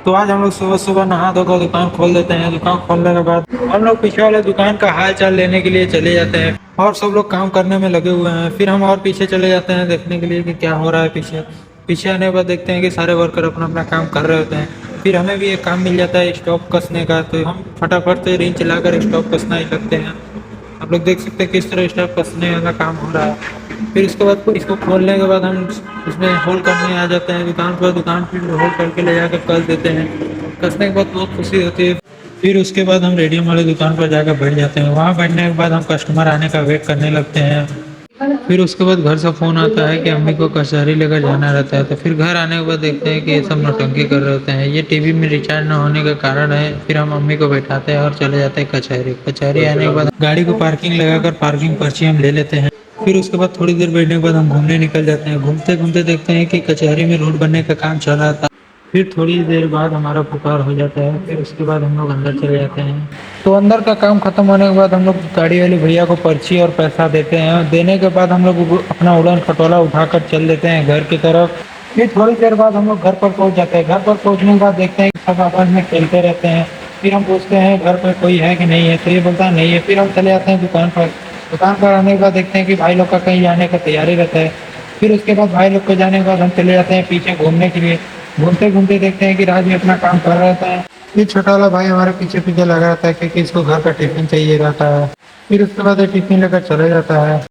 तो आज हम लोग सुबह सुबह नहा धोकर दुकान खोल देते हैं। दुकान खोलने के बाद हम लोग पीछे वाले दुकान का हाल चाल लेने के लिए चले जाते हैं और सब लोग काम करने में लगे हुए हैं। फिर हम और पीछे चले जाते हैं देखने के लिए कि क्या हो रहा है पीछे। पीछे आने के बाद देखते हैं कि सारे वर्कर अपना अपना काम कर रहे होते हैं। फिर हमें भी एक काम मिल जाता है स्टॉप कसने का, तो हम फटाफट से रिंच चलाकर स्टॉप कसना ही लगते हैं। आप लोग देख सकते हैं किस तरह स्टॉप कसने वाला काम हो रहा है। फिर उसके बाद इसको खोलने के बाद हम उसमें होल करने आ जाते हैं दुकान पर। दुकान फिर होल करके ले जाकर कस देते हैं। कसने के बाद बहुत खुशी होती है। फिर उसके बाद हम रेडियम वाली दुकान पर जाकर बैठ जाते हैं। वहाँ बैठने के बाद हम कस्टमर आने का वेट करने लगते हैं। फिर उसके बाद घर से फ़ोन आता है कि अम्मी को कचहरी लेकर जाना रहता है। तो फिर घर आने के बाद देखते हैं कि ये सब नौटंकी कर रहे होते हैं। ये टीवी में रिचार्ज न होने का कारण है। फिर हम अम्मी को बैठाते हैं और चले जाते हैं कचहरी। कचहरी आने के बाद गाड़ी को पार्किंग लगाकर पार्किंग पर्ची हम ले लेते हैं। फिर उसके बाद थोड़ी देर बैठने के बाद हम घूमने निकल जाते हैं। घूमते घूमते देखते हैं कि कचहरी में रोड बनने का काम चल रहा था। फिर थोड़ी देर बाद हमारा पुकार हो जाता है। फिर उसके बाद हम लोग अंदर चले जाते हैं। तो अंदर का काम खत्म होने के बाद हम लोग गाड़ी वाले भैया को पर्ची और पैसा देते हैं। देने के बाद हम लोग अपना उड़न खटोला उठाकर चल देते हैं घर की तरफ। फिर थोड़ी देर बाद हम लोग घर पर पहुंच जाते हैं। घर पर पहुंचने के बाद देखते हैं कि सब आपस में खेलते रहते हैं। फिर हम पूछते हैं घर पर कोई है कि नहीं है, तो ये बोलता है नहीं है। फिर हम चले जाते हैं दुकान पर। दुकान पर आने के बाद देखते हैं कि भाई लोग का कहीं जाने का तैयारी रहता है। फिर उसके बाद भाई लोग को जाने के बाद हम चले जाते हैं पीछे घूमने के लिए। घूमते घूमते देखते हैं कि राज भी अपना काम कर रहा था। ये छोटा वाला भाई हमारे पीछे पीछे लगा रहता है क्योंकि इसको घर का टिफिन चाहिए रहता है। फिर उसके बाद ये टिफिन लेकर चले जाता है।